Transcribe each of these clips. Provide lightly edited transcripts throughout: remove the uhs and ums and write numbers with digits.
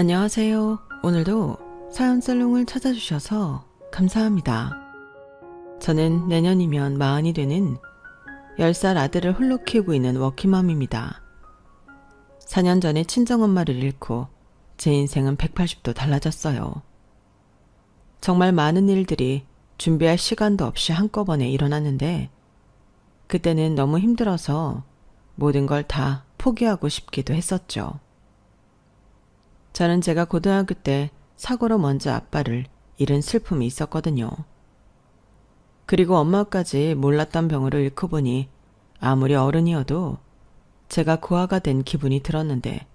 안녕하세요. 오늘도 사연살롱을 찾아주셔서 감사합니다. 저는 내년이면 마흔이 되는 10살 아들을 홀로 키우고 있는 워킹맘입니다. 4년 전에 친정엄마를 잃고 제 인생은 180도 달라졌어요. 정말 많은 일들이 준비할 시간도 없이 한꺼번에 일어났는데 그때는 너무 힘들어서 모든 걸 다 포기하고 싶기도 했었죠. 저는 제가 고등학교 때 사고로 먼저 아빠를 잃은 슬픔이 있었거든요. 그리고 엄마까지 몰랐던 병으로 잃고 보니 아무리 어른이어도 제가 고아가 된 기분이 들었는데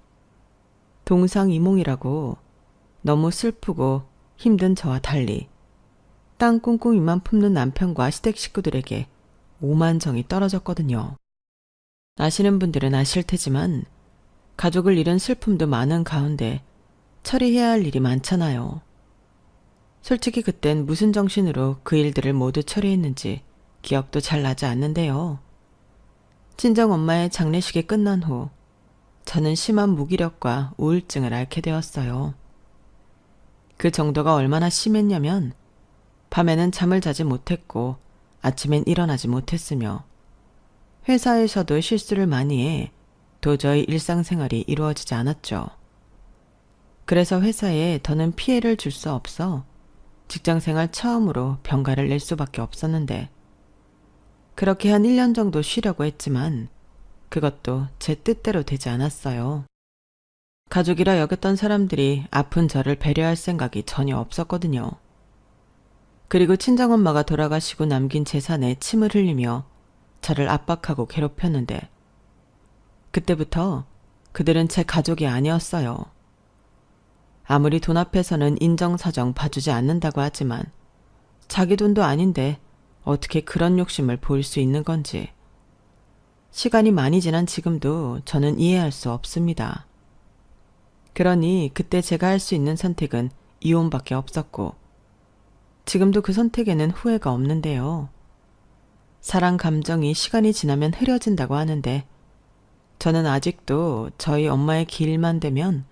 동상이몽이라고 너무 슬프고 힘든 저와 달리 땅 꿍꿍이만 품는 남편과 시댁 식구들에게 오만 정이 떨어졌거든요. 아시는 분들은 아실 테지만 가족을 잃은 슬픔도 많은 가운데 처리해야 할 일이 많잖아요. 솔직히 그땐 무슨 정신으로 그 일들을 모두 처리했는지 기억도 잘 나지 않는데요. 친정엄마의 장례식이 끝난 후 저는 심한 무기력과 우울증을 앓게 되었어요. 그 정도가 얼마나 심했냐면 밤에는 잠을 자지 못했고 아침엔 일어나지 못했으며 회사에서도 실수를 많이 해 도저히 일상생활이 이루어지지 않았죠. 그래서 회사에 더는 피해를 줄 수 없어 직장생활 처음으로 병가를 낼 수밖에 없었는데 그렇게 한 1년 정도 쉬려고 했지만 그것도 제 뜻대로 되지 않았어요. 가족이라 여겼던 사람들이 아픈 저를 배려할 생각이 전혀 없었거든요. 그리고 친정엄마가 돌아가시고 남긴 재산에 침을 흘리며 저를 압박하고 괴롭혔는데 그때부터 그들은 제 가족이 아니었어요. 아무리 돈 앞에서는 인정사정 봐주지 않는다고 하지만 자기 돈도 아닌데 어떻게 그런 욕심을 보일 수 있는 건지 시간이 많이 지난 지금도 저는 이해할 수 없습니다. 그러니 그때 제가 할 수 있는 선택은 이혼밖에 없었고 지금도 그 선택에는 후회가 없는데요. 사랑 감정이 시간이 지나면 흐려진다고 하는데 저는 아직도 저희 엄마의 길만 되면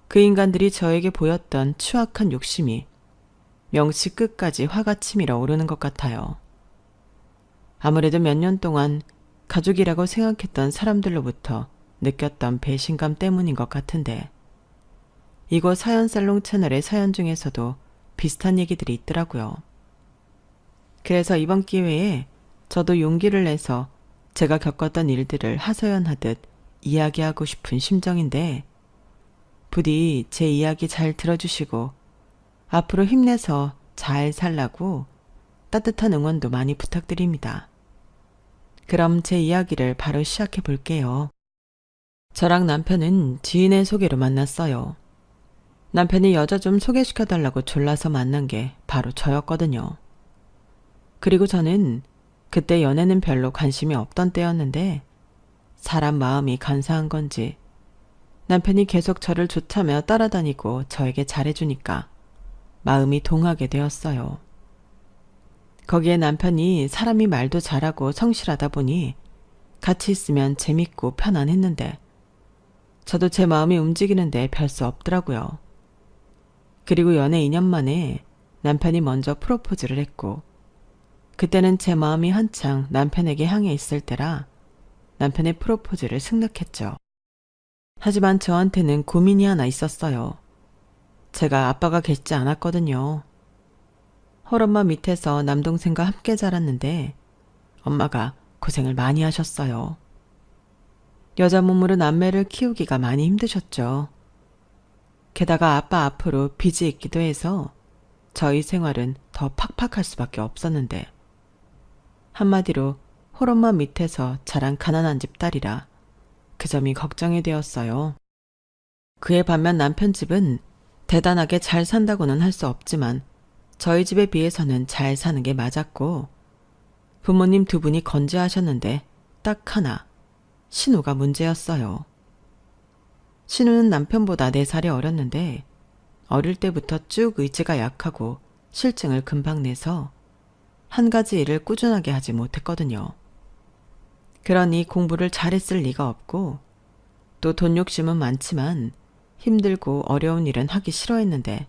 그 인간들이 저에게 보였던 추악한 욕심이 명치 끝까지 화가 치밀어 오르는 것 같아요. 아무래도 몇 년 동안 가족이라고 생각했던 사람들로부터 느꼈던 배신감 때문인 것 같은데 이곳 사연살롱 채널의 사연 중에서도 비슷한 얘기들이 있더라고요. 그래서 이번 기회에 저도 용기를 내서 제가 겪었던 일들을 하소연하듯 이야기하고 싶은 심정인데 부디 제 이야기 잘 들어주시고 앞으로 힘내서 잘 살라고 따뜻한 응원도 많이 부탁드립니다. 그럼 제 이야기를 바로 시작해 볼게요. 저랑 남편은 지인의 소개로 만났어요. 남편이 여자 좀 소개시켜달라고 졸라서 만난 게 바로 저였거든요. 그리고 저는 그때 연애는 별로 관심이 없던 때였는데 사람 마음이 간사한 건지 남편이 계속 저를 좋다며 따라다니고 저에게 잘해주니까 마음이 동하게 되었어요. 거기에 남편이 사람이 말도 잘하고 성실하다 보니 같이 있으면 재밌고 편안했는데 저도 제 마음이 움직이는데 별 수 없더라고요. 그리고 연애 2년 만에 남편이 먼저 프로포즈를 했고 그때는 제 마음이 한창 남편에게 향해 있을 때라 남편의 프로포즈를 승낙했죠. 하지만 저한테는 고민이 하나 있었어요. 제가 아빠가 계시지 않았거든요. 헐엄마 밑에서 남동생과 함께 자랐는데 엄마가 고생을 많이 하셨어요. 여자 몸으로 남매를 키우기가 많이 힘드셨죠. 게다가 아빠 앞으로 빚이 있기도 해서 저희 생활은 더 팍팍할 수밖에 없었는데 한마디로 홀엄마 밑에서 자란 가난한 집 딸이라 그 점이 걱정이 되었어요. 그에 반면 남편 집은 대단하게 잘 산다고는 할 수 없지만 저희 집에 비해서는 잘 사는 게 맞았고 부모님 두 분이 건재하셨는데 딱 하나 신우가 문제였어요. 신우는 남편보다 4살이 어렸는데 어릴 때부터 쭉 의지가 약하고 실증을 금방 내서 한 가지 일을 꾸준하게 하지 못했거든요. 그러니 공부를 잘했을 리가 없고 또 돈 욕심은 많지만 힘들고 어려운 일은 하기 싫어했는데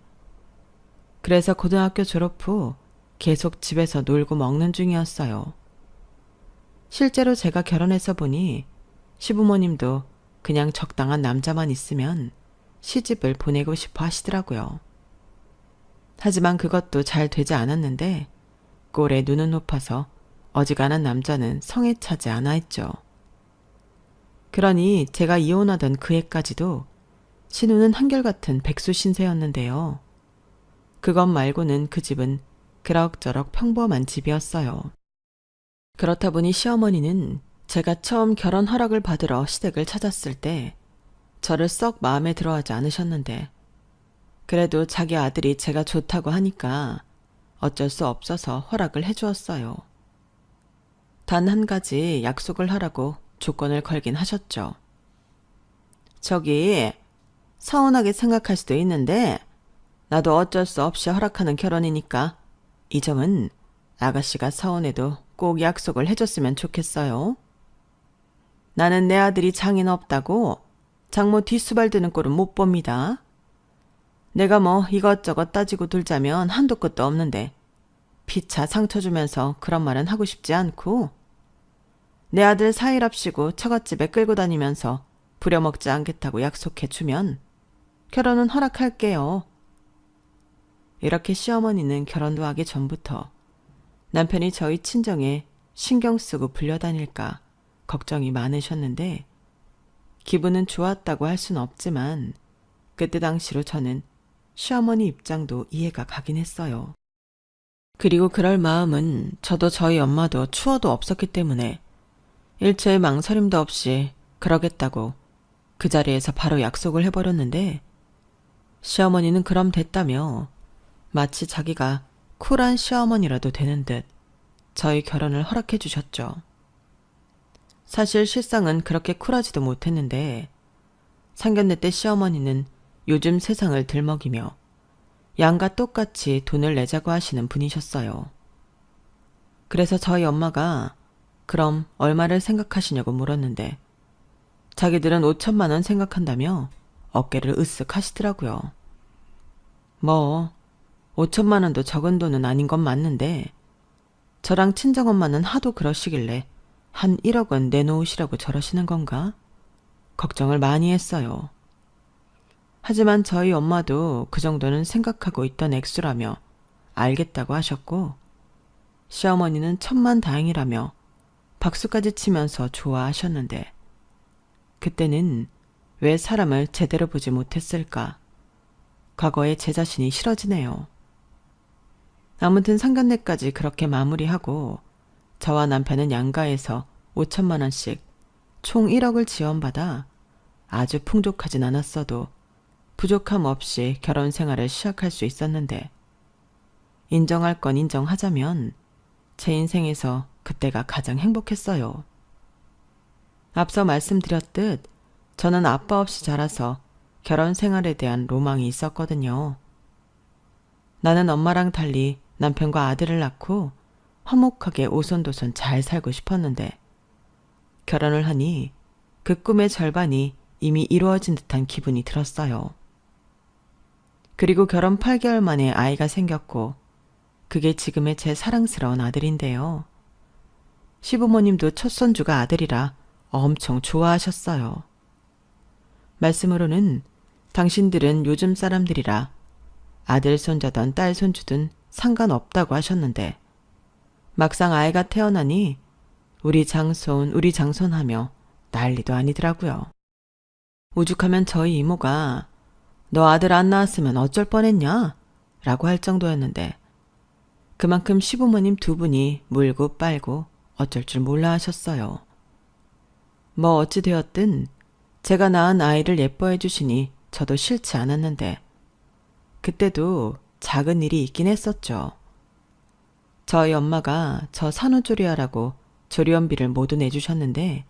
그래서 고등학교 졸업 후 계속 집에서 놀고 먹는 중이었어요. 실제로 제가 결혼해서 보니 시부모님도 그냥 적당한 남자만 있으면 시집을 보내고 싶어 하시더라고요. 하지만 그것도 잘 되지 않았는데 꼴에 눈은 높아서 어지간한 남자는 성에 차지 않아 했죠. 그러니 제가 이혼하던 그 해까지도 신우는 한결같은 백수 신세였는데요. 그것 말고는 그 집은 그럭저럭 평범한 집이었어요. 그렇다 보니 시어머니는 제가 처음 결혼 허락을 받으러 시댁을 찾았을 때 저를 썩 마음에 들어하지 않으셨는데 그래도 자기 아들이 제가 좋다고 하니까 어쩔 수 없어서 허락을 해주었어요. 단 한 가지 약속을 하라고 조건을 걸긴 하셨죠. 저기 서운하게 생각할 수도 있는데 나도 어쩔 수 없이 허락하는 결혼이니까 이 점은 아가씨가 서운해도 꼭 약속을 해줬으면 좋겠어요. 나는 내 아들이 장인 없다고 장모 뒷수발 드는 꼴은 못 봅니다. 내가 뭐 이것저것 따지고 둘자면 한도 끝도 없는데 피차 상처 주면서 그런 말은 하고 싶지 않고 내 아들 사일합시고 처갓집에 끌고 다니면서 부려먹지 않겠다고 약속해 주면 결혼은 허락할게요. 이렇게 시어머니는 결혼도 하기 전부터 남편이 저희 친정에 신경 쓰고 불려다닐까 걱정이 많으셨는데 기분은 좋았다고 할 수는 없지만 그때 당시로 저는 시어머니 입장도 이해가 가긴 했어요. 그리고 그럴 마음은 저도 저희 엄마도 추워도 없었기 때문에 일체의 망설임도 없이 그러겠다고 그 자리에서 바로 약속을 해버렸는데 시어머니는 그럼 됐다며 마치 자기가 쿨한 시어머니라도 되는 듯 저희 결혼을 허락해 주셨죠. 사실 실상은 그렇게 쿨하지도 못했는데 상견례 때 시어머니는 요즘 세상을 들먹이며 양과 똑같이 돈을 내자고 하시는 분이셨어요. 그래서 저희 엄마가 그럼 얼마를 생각하시냐고 물었는데 자기들은 5천만 원 생각한다며 어깨를 으쓱 하시더라고요. 뭐 5천만 원도 적은 돈은 아닌 건 맞는데 저랑 친정엄마는 하도 그러시길래 한 1억 원 내놓으시라고 저러시는 건가? 걱정을 많이 했어요. 하지만 저희 엄마도 그 정도는 생각하고 있던 액수라며 알겠다고 하셨고 시어머니는 천만다행이라며 박수까지 치면서 좋아하셨는데 그때는 왜 사람을 제대로 보지 못했을까? 과거에 제 자신이 싫어지네요. 아무튼 상견례까지 그렇게 마무리하고 저와 남편은 양가에서 5천만 원씩 총 1억을 지원받아 아주 풍족하진 않았어도 부족함 없이 결혼 생활을 시작할 수 있었는데 인정할 건 인정하자면 제 인생에서 그때가 가장 행복했어요. 앞서 말씀드렸듯 저는 아빠 없이 자라서 결혼 생활에 대한 로망이 있었거든요. 나는 엄마랑 달리 남편과 아들을 낳고 화목하게 오손도손 잘 살고 싶었는데 결혼을 하니 그 꿈의 절반이 이미 이루어진 듯한 기분이 들었어요. 그리고 결혼 8개월 만에 아이가 생겼고 그게 지금의 제 사랑스러운 아들인데요. 시부모님도 첫 손주가 아들이라 엄청 좋아하셨어요. 말씀으로는 당신들은 요즘 사람들이라 아들 손자든 딸 손주든 상관없다고 하셨는데 막상 아이가 태어나니 우리 장손 하며 난리도 아니더라고요. 오죽하면 저희 이모가 너 아들 안 낳았으면 어쩔 뻔했냐? 라고 할 정도였는데 그만큼 시부모님 두 분이 물고 빨고 어쩔 줄 몰라 하셨어요. 뭐 어찌 되었든 제가 낳은 아이를 예뻐해 주시니 저도 싫지 않았는데 그때도 작은 일이 있긴 했었죠. 저희 엄마가 저 산후조리하라고 조리원비를 모두 내주셨는데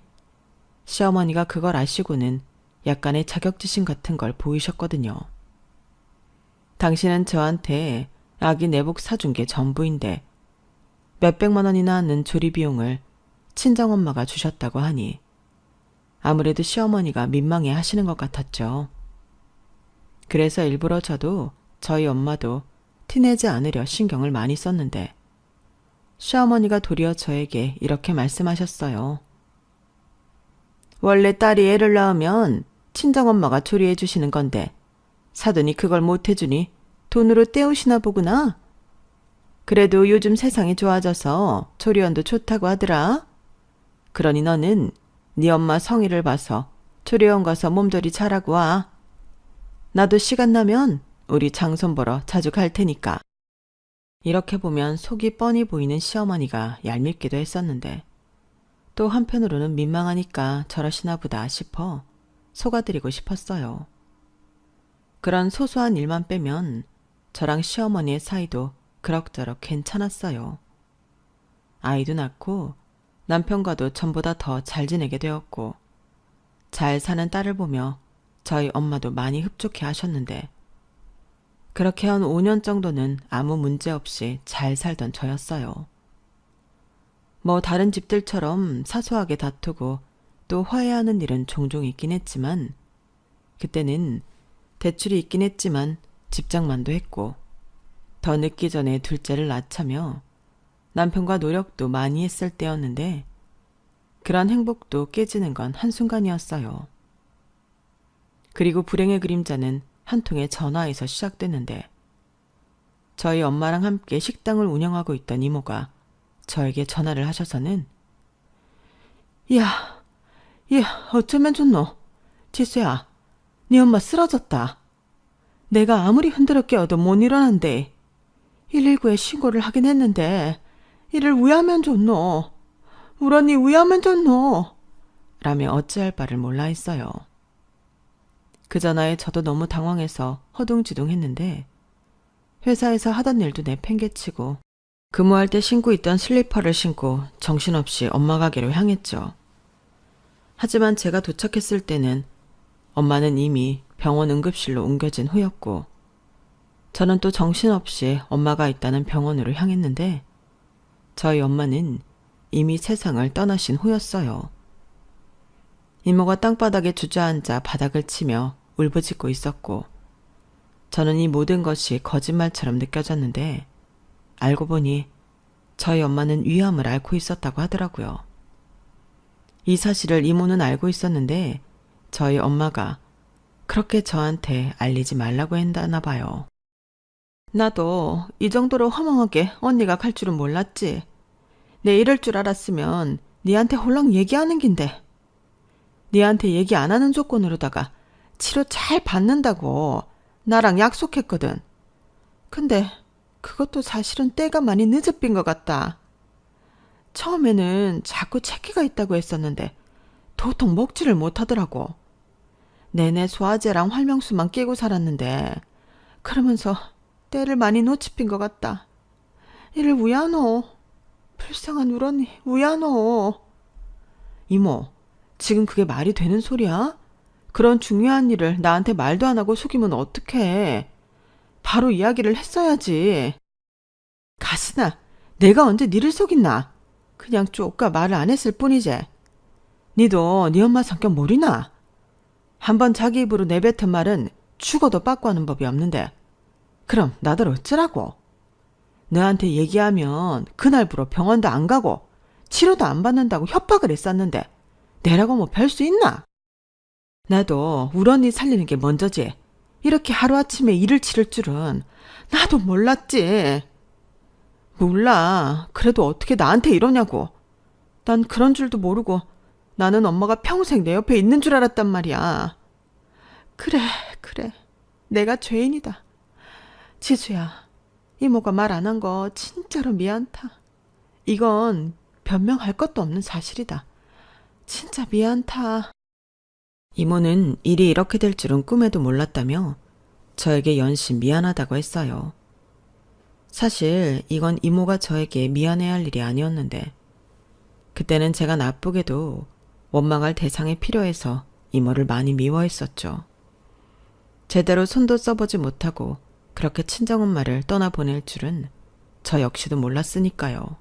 시어머니가 그걸 아시고는 약간의 자격지심 같은 걸 보이셨거든요. 당신은 저한테 아기 내복 사준 게 전부인데 몇백만 원이나 하는 조리 비용을 친정엄마가 주셨다고 하니 아무래도 시어머니가 민망해 하시는 것 같았죠. 그래서 일부러 저도 저희 엄마도 티내지 않으려 신경을 많이 썼는데 시어머니가 도리어 저에게 이렇게 말씀하셨어요. 원래 딸이 애를 낳으면 친정엄마가 조리해 주시는 건데 사돈이 그걸 못 해주니 돈으로 때우시나 보구나. 그래도 요즘 세상이 좋아져서 조리원도 좋다고 하더라. 그러니 너는 네 엄마 성의를 봐서 조리원 가서 몸조리 잘하고 와. 나도 시간 나면 우리 장손 보러 자주 갈 테니까. 이렇게 보면 속이 뻔히 보이는 시어머니가 얄밉기도 했었는데 또 한편으로는 민망하니까 저러시나 보다 싶어 속아드리고 싶었어요. 그런 소소한 일만 빼면 저랑 시어머니의 사이도 그럭저럭 괜찮았어요. 아이도 낳고 남편과도 전보다 더 잘 지내게 되었고 잘 사는 딸을 보며 저희 엄마도 많이 흡족해 하셨는데 그렇게 한 5년 정도는 아무 문제 없이 잘 살던 저였어요. 뭐 다른 집들처럼 사소하게 다투고 또 화해하는 일은 종종 있긴 했지만 그때는 대출이 있긴 했지만 집장만도 했고 더 늦기 전에 둘째를 낳자며 남편과 노력도 많이 했을 때였는데 그런 행복도 깨지는 건 한순간이었어요. 그리고 불행의 그림자는 한 통의 전화에서 시작됐는데 저희 엄마랑 함께 식당을 운영하고 있던 이모가 저에게 전화를 하셔서는 야, 어쩌면 좋노? 지수야, 네 엄마 쓰러졌다. 내가 아무리 흔들어 깨워도 못 일어난대. 119에 신고를 하긴 했는데 이를 우야하면 좋노? 우리 언니 우야하면 좋노? 라며 어찌할 바를 몰라 했어요. 그 전화에 저도 너무 당황해서 허둥지둥했는데 회사에서 하던 일도 내팽개치고 근무할 때 신고 있던 슬리퍼를 신고 정신없이 엄마 가게로 향했죠. 하지만 제가 도착했을 때는 엄마는 이미 병원 응급실로 옮겨진 후였고 저는 또 정신없이 엄마가 있다는 병원으로 향했는데 저희 엄마는 이미 세상을 떠나신 후였어요. 이모가 땅바닥에 주저앉아 바닥을 치며 울부짖고 있었고 저는 이 모든 것이 거짓말처럼 느껴졌는데 알고 보니 저희 엄마는 위암을 앓고 있었다고 하더라고요. 이 사실을 이모는 알고 있었는데 저희 엄마가 그렇게 저한테 알리지 말라고 했나 봐요. 나도 이 정도로 허망하게 언니가 갈 줄은 몰랐지. 내 이럴 줄 알았으면 니한테 홀랑 얘기하는 긴데. 니한테 얘기 안 하는 조건으로다가 치료 잘 받는다고 나랑 약속했거든. 근데 그것도 사실은 때가 많이 늦어빈 것 같다. 처음에는 자꾸 체기가 있다고 했었는데 도통 먹지를 못하더라고. 내내 소화제랑 활명수만 끼고 살았는데 그러면서 때를 많이 놓치핀 것 같다. 이를 우야노. 불쌍한 우리 언니 우야노. 이모, 지금 그게 말이 되는 소리야? 그런 중요한 일을 나한테 말도 안 하고 속이면 어떡해. 바로 이야기를 했어야지. 가스나, 내가 언제 니를 속였나? 그냥 쪼까 말을 안 했을 뿐이지. 니도 니 엄마 성격 모르나? 한번 자기 입으로 내뱉은 말은 죽어도 빠꾸 하는 법이 없는데 그럼 나들 어쩌라고? 너한테 얘기하면 그날부로 병원도 안 가고 치료도 안 받는다고 협박을 했었는데 내라고 뭐 별 수 있나? 나도 우리 언니 살리는 게 먼저지. 이렇게 하루아침에 일을 치를 줄은 나도 몰랐지. 몰라. 그래도 어떻게 나한테 이러냐고. 난 그런 줄도 모르고 나는 엄마가 평생 내 옆에 있는 줄 알았단 말이야. 그래. 내가 죄인이다. 지수야, 이모가 말 안 한 거 진짜로 미안타. 이건 변명할 것도 없는 사실이다. 진짜 미안타. 이모는 일이 이렇게 될 줄은 꿈에도 몰랐다며 저에게 연신 미안하다고 했어요. 사실 이건 이모가 저에게 미안해야 할 일이 아니었는데 그때는 제가 나쁘게도 원망할 대상이 필요해서 이모를 많이 미워했었죠. 제대로 손도 써보지 못하고 그렇게 친정엄마를 떠나보낼 줄은 저 역시도 몰랐으니까요.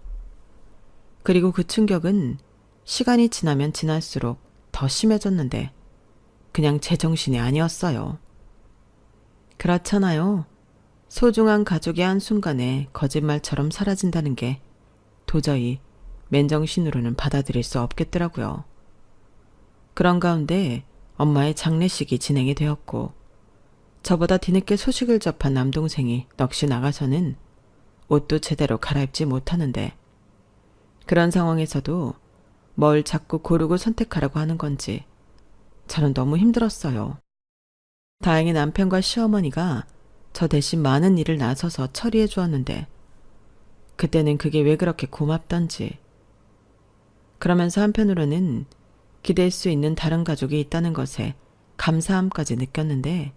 그리고 그 충격은 시간이 지나면 지날수록 더 심해졌는데 그냥 제정신이 아니었어요. 그렇잖아요. 소중한 가족이 한순간에 거짓말처럼 사라진다는 게 도저히 맨정신으로는 받아들일 수 없겠더라고요. 그런 가운데 엄마의 장례식이 진행이 되었고 저보다 뒤늦게 소식을 접한 남동생이 넋이 나가서는 옷도 제대로 갈아입지 못하는데 그런 상황에서도 뭘 자꾸 고르고 선택하라고 하는 건지 저는 너무 힘들었어요. 다행히 남편과 시어머니가 저 대신 많은 일을 나서서 처리해 주었는데 그때는 그게 왜 그렇게 고맙던지 그러면서 한편으로는 기댈 수 있는 다른 가족이 있다는 것에 감사함까지 느꼈는데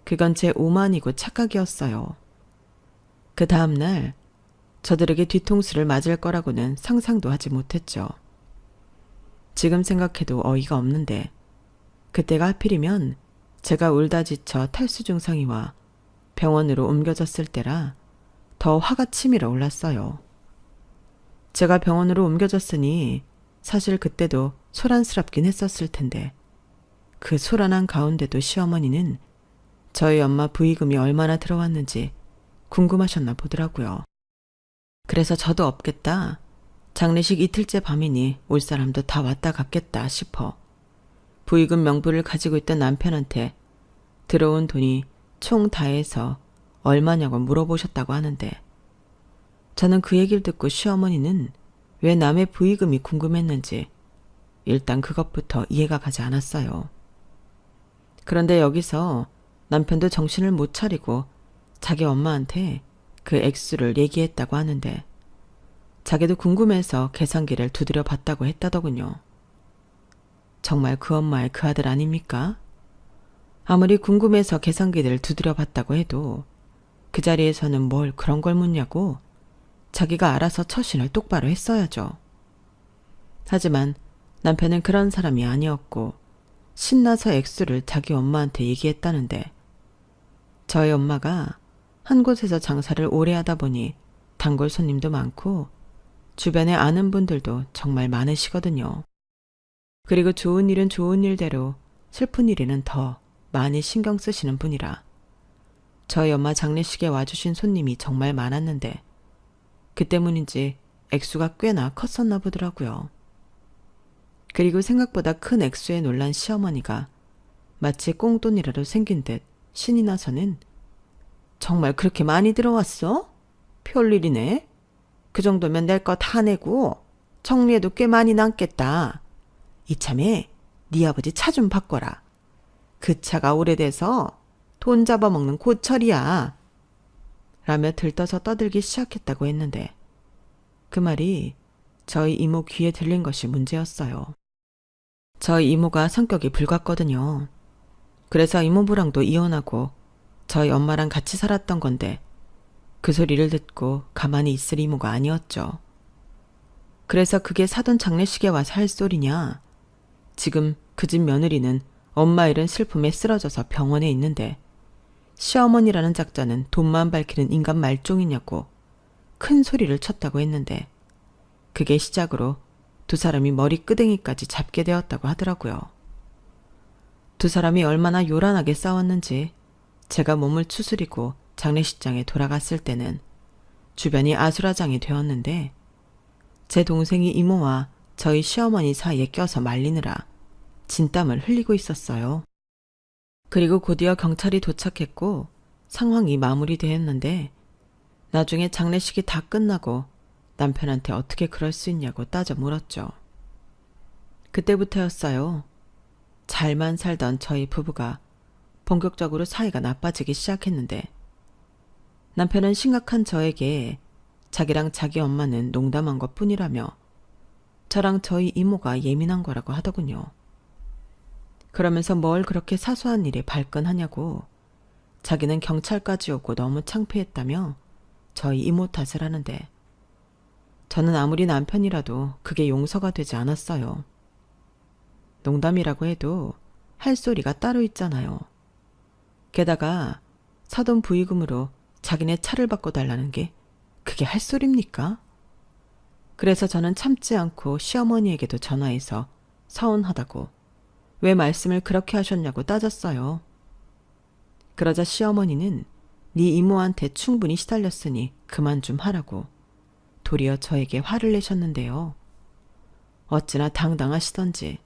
그건 제 오만이고 착각이었어요. 그 다음날 저들에게 뒤통수를 맞을 거라고는 상상도 하지 못했죠. 지금 생각해도 어이가 없는데 그때가 하필이면 제가 울다 지쳐 탈수 증상이 와 병원으로 옮겨졌을 때라 더 화가 치밀어 올랐어요. 제가 병원으로 옮겨졌으니 사실 그때도 소란스럽긴 했었을 텐데 그 소란한 가운데도 시어머니는 저희 엄마 부의금이 얼마나 들어왔는지 궁금하셨나 보더라고요. 그래서 저도 없겠다. 장례식 이틀째 밤이니 올 사람도 다 왔다 갔겠다 싶어 부의금 명부를 가지고 있던 남편한테 들어온 돈이 총 다 해서 얼마냐고 물어보셨다고 하는데 저는 그 얘기를 듣고 시어머니는 왜 남의 부의금이 궁금했는지 일단 그것부터 이해가 가지 않았어요. 그런데 여기서 남편도 정신을 못 차리고 자기 엄마한테 그 액수를 얘기했다고 하는데 자기도 궁금해서 계산기를 두드려 봤다고 했다더군요. 정말 그 엄마의 그 아들 아닙니까? 아무리 궁금해서 계산기를 두드려 봤다고 해도 그 자리에서는 뭘 그런 걸 묻냐고 자기가 알아서 처신을 똑바로 했어야죠. 하지만 남편은 그런 사람이 아니었고 신나서 액수를 자기 엄마한테 얘기했다는데 저희 엄마가 한 곳에서 장사를 오래 하다 보니 단골 손님도 많고 주변에 아는 분들도 정말 많으시거든요. 그리고 좋은 일은 좋은 일대로 슬픈 일에는 더 많이 신경 쓰시는 분이라 저희 엄마 장례식에 와주신 손님이 정말 많았는데 그 때문인지 액수가 꽤나 컸었나 보더라고요. 그리고 생각보다 큰 액수에 놀란 시어머니가 마치 꽁돈이라도 생긴 듯 신이 나서는 정말 그렇게 많이 들어왔어? 별일이네. 그 정도면 낼 거 다 내고 정리해도 꽤 많이 남겠다. 이참에 네 아버지 차 좀 바꿔라. 그 차가 오래돼서 돈 잡아먹는 고철이야. 라며 들떠서 떠들기 시작했다고 했는데 그 말이 저희 이모 귀에 들린 것이 문제였어요. 저희 이모가 성격이 불같거든요. 그래서 이모부랑도 이혼하고 저희 엄마랑 같이 살았던 건데 그 소리를 듣고 가만히 있을 이모가 아니었죠. 그래서 그게 사돈 장례식에 와서 할 소리냐. 지금 그 집 며느리는 엄마 잃은 슬픔에 쓰러져서 병원에 있는데 시어머니라는 작자는 돈만 밝히는 인간 말종이냐고 큰 소리를 쳤다고 했는데 그게 시작으로 두 사람이 머리끄댕이까지 잡게 되었다고 하더라고요. 두 사람이 얼마나 요란하게 싸웠는지 제가 몸을 추스리고 장례식장에 돌아갔을 때는 주변이 아수라장이 되었는데 제 동생이 이모와 저희 시어머니 사이에 껴서 말리느라 진땀을 흘리고 있었어요. 그리고 곧이어 경찰이 도착했고 상황이 마무리되었는데 나중에 장례식이 다 끝나고 남편한테 어떻게 그럴 수 있냐고 따져 물었죠. 그때부터였어요. 잘만 살던 저희 부부가 본격적으로 사이가 나빠지기 시작했는데 남편은 심각한 저에게 자기랑 자기 엄마는 농담한 것뿐이라며 저랑 저희 이모가 예민한 거라고 하더군요. 그러면서 뭘 그렇게 사소한 일에 발끈하냐고 자기는 경찰까지 오고 너무 창피했다며 저희 이모 탓을 하는데 저는 아무리 남편이라도 그게 용서가 되지 않았어요. 농담이라고 해도 할 소리가 따로 있잖아요. 게다가 사돈 부의금으로 자기네 차를 바꿔달라는 게 그게 할 소리입니까? 그래서 저는 참지 않고 시어머니에게도 전화해서 서운하다고 왜 말씀을 그렇게 하셨냐고 따졌어요. 그러자 시어머니는 네 이모한테 충분히 시달렸으니 그만 좀 하라고 도리어 저에게 화를 내셨는데요. 어찌나 당당하시던지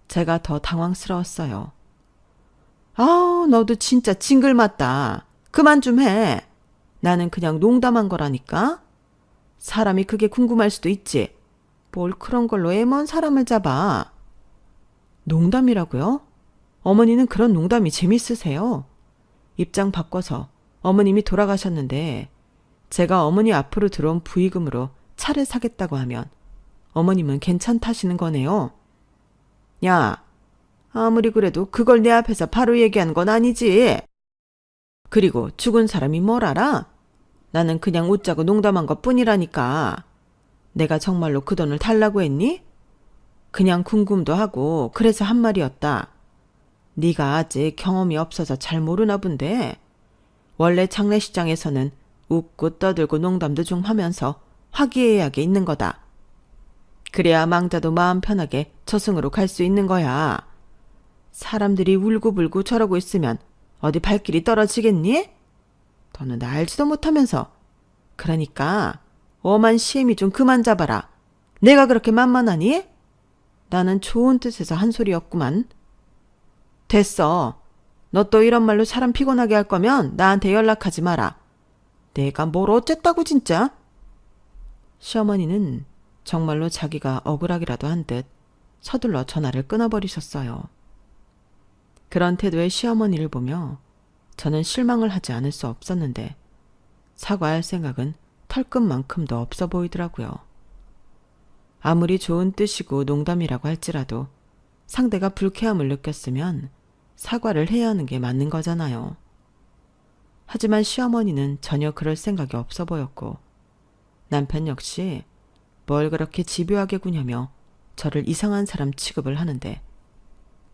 제가 더 당황스러웠어요. 아우, 너도 진짜 징글맞다. 그만 좀 해. 나는 그냥 농담한 거라니까. 사람이 그게 궁금할 수도 있지. 뭘 그런 걸로 애먼 사람을 잡아. 농담이라고요? 어머니는 그런 농담이 재밌으세요? 입장 바꿔서 어머님이 돌아가셨는데 제가 어머니 앞으로 들어온 부의금으로 차를 사겠다고 하면 어머님은 괜찮다시는 거네요. 야, 아무리 그래도 그걸 내 앞에서 바로 얘기한 건 아니지. 그리고 죽은 사람이 뭘 알아? 나는 그냥 웃자고 농담한 것 뿐이라니까. 내가 정말로 그 돈을 달라고 했니? 그냥 궁금도 하고 그래서 한 말이었다. 네가 아직 경험이 없어서 잘 모르나 본데 원래 장례식장에서는 웃고 떠들고 농담도 좀 하면서 화기애애하게 있는 거다. 그래야 망자도 마음 편하게 저승으로 갈 수 있는 거야. 사람들이 울고불고 저러고 있으면 어디 발길이 떨어지겠니? 너는 나 알지도 못하면서. 그러니까 엄한 시애미 좀 그만 잡아라. 내가 그렇게 만만하니? 나는 좋은 뜻에서 한 소리였구만. 됐어. 너 또 이런 말로 사람 피곤하게 할 거면 나한테 연락하지 마라. 내가 뭘 어쨌다고 진짜? 시어머니는 정말로 자기가 억울하기라도 한 듯 서둘러 전화를 끊어버리셨어요. 그런 태도의 시어머니를 보며 저는 실망을 하지 않을 수 없었는데 사과할 생각은 털끝만큼도 없어 보이더라고요. 아무리 좋은 뜻이고 농담이라고 할지라도 상대가 불쾌함을 느꼈으면 사과를 해야 하는 게 맞는 거잖아요. 하지만 시어머니는 전혀 그럴 생각이 없어 보였고 남편 역시 뭘 그렇게 집요하게 구냐며 저를 이상한 사람 취급을 하는데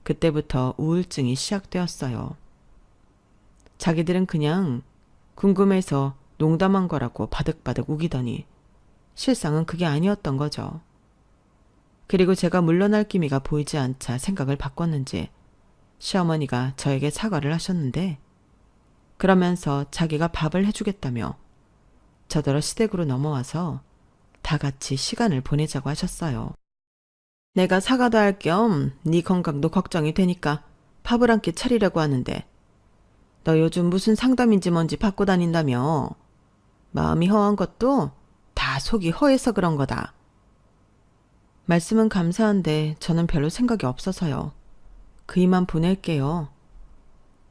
그때부터 우울증이 시작되었어요. 자기들은 그냥 궁금해서 농담한 거라고 바득바득 우기더니 실상은 그게 아니었던 거죠. 그리고 제가 물러날 기미가 보이지 않자 생각을 바꿨는지 시어머니가 저에게 사과를 하셨는데 그러면서 자기가 밥을 해주겠다며 저더러 시댁으로 넘어와서 다 같이 시간을 보내자고 하셨어요. 내가 사과도 할 겸 네 건강도 걱정이 되니까 밥을 한 끼 차리려고 하는데 너 요즘 무슨 상담인지 뭔지 받고 다닌다며. 마음이 허한 것도 다 속이 허해서 그런 거다. 말씀은 감사한데 저는 별로 생각이 없어서요. 그이만 보낼게요.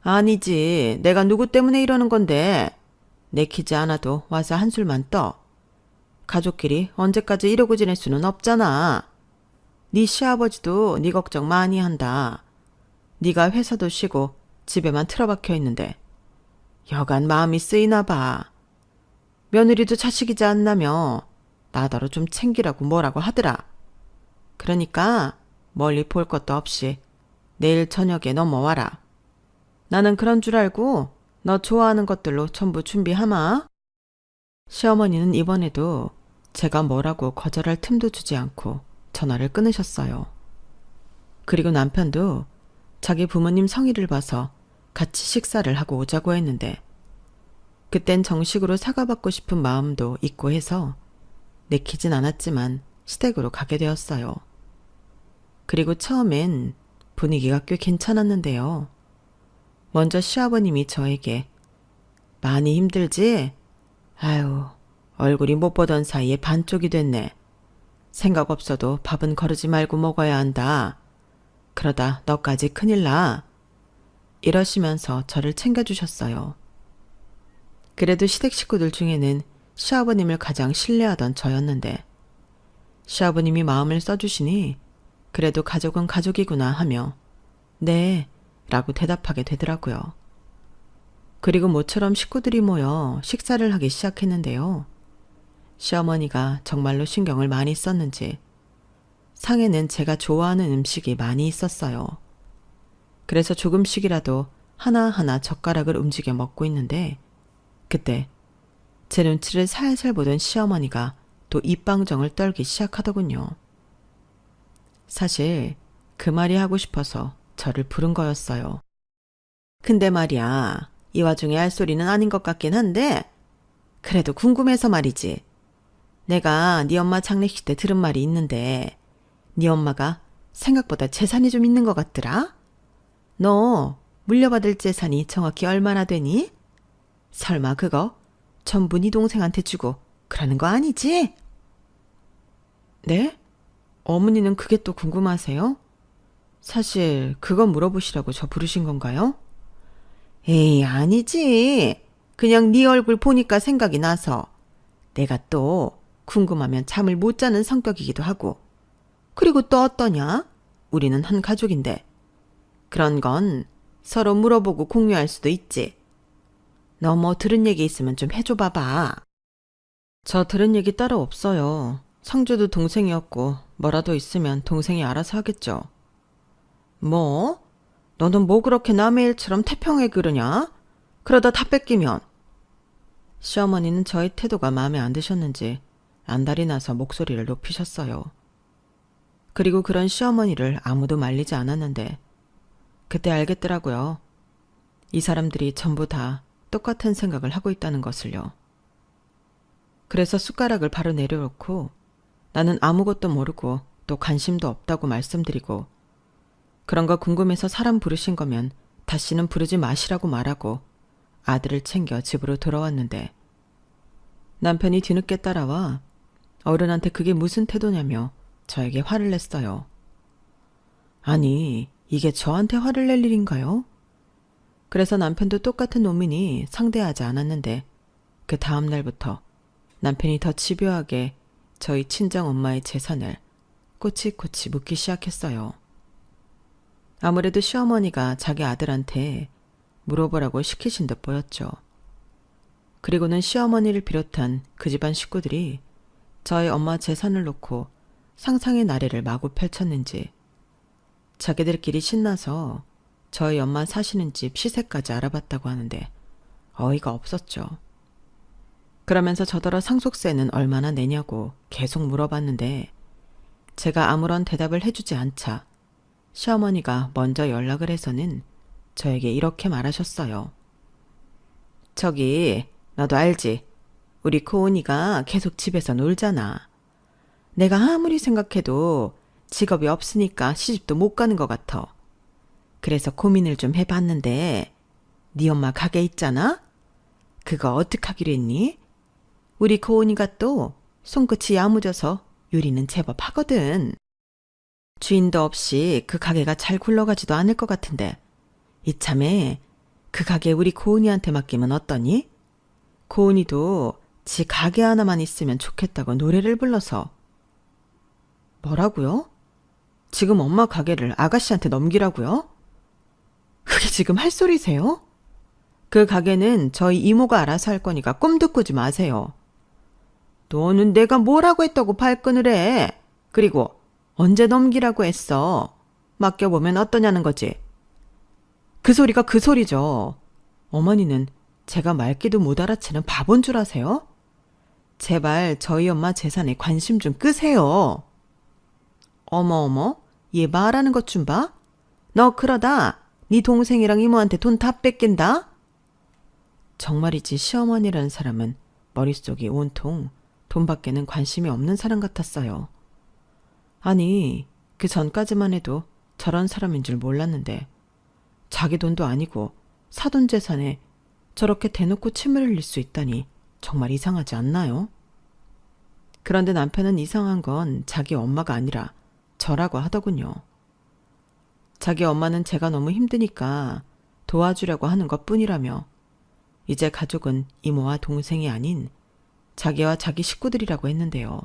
아니지. 내가 누구 때문에 이러는 건데. 내키지 않아도 와서 한술만 떠. 가족끼리 언제까지 이러고 지낼 수는 없잖아. 네 시아버지도 네 걱정 많이 한다. 네가 회사도 쉬고 집에만 틀어박혀 있는데 여간 마음이 쓰이나 봐. 며느리도 자식이지 않나며 나더러 좀 챙기라고 뭐라고 하더라. 그러니까 멀리 볼 것도 없이 내일 저녁에 넘어와라. 나는 그런 줄 알고 너 좋아하는 것들로 전부 준비하마. 시어머니는 이번에도 제가 뭐라고 거절할 틈도 주지 않고 전화를 끊으셨어요. 그리고 남편도 자기 부모님 성의를 봐서 같이 식사를 하고 오자고 했는데 그땐 정식으로 사과받고 싶은 마음도 있고 해서 내키진 않았지만 시댁으로 가게 되었어요. 그리고 처음엔 분위기가 꽤 괜찮았는데요. 먼저 시아버님이 저에게 많이 힘들지? 아유, 얼굴이 못 보던 사이에 반쪽이 됐네. 생각 없어도 밥은 거르지 말고 먹어야 한다. 그러다 너까지 큰일 나. 이러시면서 저를 챙겨주셨어요. 그래도 시댁 식구들 중에는 시아버님을 가장 신뢰하던 저였는데 시아버님이 마음을 써주시니 그래도 가족은 가족이구나 하며 네 라고 대답하게 되더라고요. 그리고 모처럼 식구들이 모여 식사를 하기 시작했는데요. 시어머니가 정말로 신경을 많이 썼는지 상에는 제가 좋아하는 음식이 많이 있었어요. 그래서 조금씩이라도 하나하나 젓가락을 움직여 먹고 있는데 그때 제 눈치를 살살 보던 시어머니가 또 입방정을 떨기 시작하더군요. 사실 그 말이 하고 싶어서 저를 부른 거였어요. 근데 말이야, 이 와중에 할 소리는 아닌 것 같긴 한데 그래도 궁금해서 말이지. 내가 네 엄마 장례식 때 들은 말이 있는데 네 엄마가 생각보다 재산이 좀 있는 것 같더라? 너 물려받을 재산이 정확히 얼마나 되니? 설마 그거 전부 네 동생한테 주고 그러는 거 아니지? 네? 어머니는 그게 또 궁금하세요? 사실 그거 물어보시라고 저 부르신 건가요? 에이, 아니지. 그냥 네 얼굴 보니까 생각이 나서. 내가 또 궁금하면 잠을 못 자는 성격이기도 하고. 그리고 또 어떠냐? 우리는 한 가족인데. 그런 건 서로 물어보고 공유할 수도 있지. 너 뭐 들은 얘기 있으면 좀 해줘 봐봐. 저 들은 얘기 따로 없어요. 상주도 동생이었고 뭐라도 있으면 동생이 알아서 하겠죠. 뭐? 너는 뭐 그렇게 남의 일처럼 태평하게 그러냐? 그러다 다 뺏기면. 시어머니는 저의 태도가 마음에 안 드셨는지 안달이 나서 목소리를 높이셨어요. 그리고 그런 시어머니를 아무도 말리지 않았는데 그때 알겠더라고요. 이 사람들이 전부 다 똑같은 생각을 하고 있다는 것을요. 그래서 숟가락을 바로 내려놓고 나는 아무것도 모르고 또 관심도 없다고 말씀드리고 그런 거 궁금해서 사람 부르신 거면 다시는 부르지 마시라고 말하고 아들을 챙겨 집으로 돌아왔는데 남편이 뒤늦게 따라와 어른한테 그게 무슨 태도냐며 저에게 화를 냈어요. 아니, 이게 저한테 화를 낼 일인가요? 그래서 남편도 똑같은 논민이 상대하지 않았는데 그 다음 날부터 남편이 더 집요하게 저희 친정 엄마의 재산을 꼬치꼬치 묻기 시작했어요. 아무래도 시어머니가 자기 아들한테 물어보라고 시키신 듯 보였죠. 그리고는 시어머니를 비롯한 그 집안 식구들이 저희 엄마 재산을 놓고 상상의 나래를 마구 펼쳤는지 자기들끼리 신나서 저희 엄마 사시는 집 시세까지 알아봤다고 하는데 어이가 없었죠. 그러면서 저더러 상속세는 얼마나 내냐고 계속 물어봤는데 제가 아무런 대답을 해주지 않자 시어머니가 먼저 연락을 해서는 저에게 이렇게 말하셨어요. 저기 너도 알지? 우리 코은이가 계속 집에서 놀잖아. 내가 아무리 생각해도 직업이 없으니까 시집도 못 가는 것 같아. 그래서 고민을 좀 해봤는데 네 엄마 가게 있잖아? 그거 어떡하기로 했니? 우리 고은이가 또 손끝이 야무져서 요리는 제법 하거든. 주인도 없이 그 가게가 잘 굴러가지도 않을 것 같은데 이참에 그 가게 우리 고은이한테 맡기면 어떠니? 고은이도 지 가게 하나만 있으면 좋겠다고 노래를 불러서. 뭐라고요? 지금 엄마 가게를 아가씨한테 넘기라고요? 그게 지금 할 소리세요? 그 가게는 저희 이모가 알아서 할 거니까 꿈도 꾸지 마세요. 너는 내가 뭐라고 했다고 발끈을 해. 그리고 언제 넘기라고 했어. 맡겨보면 어떠냐는 거지. 그 소리가 그 소리죠. 어머니는 제가 말귀도 못 알아채는 바본 줄 아세요? 제발 저희 엄마 재산에 관심 좀 끄세요. 어머, 얘 말하는 것 좀 봐. 너 그러다 네 동생이랑 이모한테 돈 다 뺏긴다? 정말이지 시어머니라는 사람은 머릿속이 온통 돈밖에는 관심이 없는 사람 같았어요. 아니, 그 전까지만 해도 저런 사람인 줄 몰랐는데 자기 돈도 아니고 사돈 재산에 저렇게 대놓고 침을 흘릴 수 있다니 정말 이상하지 않나요? 그런데 남편은 이상한 건 자기 엄마가 아니라 저라고 하더군요. 자기 엄마는 제가 너무 힘드니까 도와주려고 하는 것뿐이라며 이제 가족은 이모와 동생이 아닌 자기와 자기 식구들이라고 했는데요.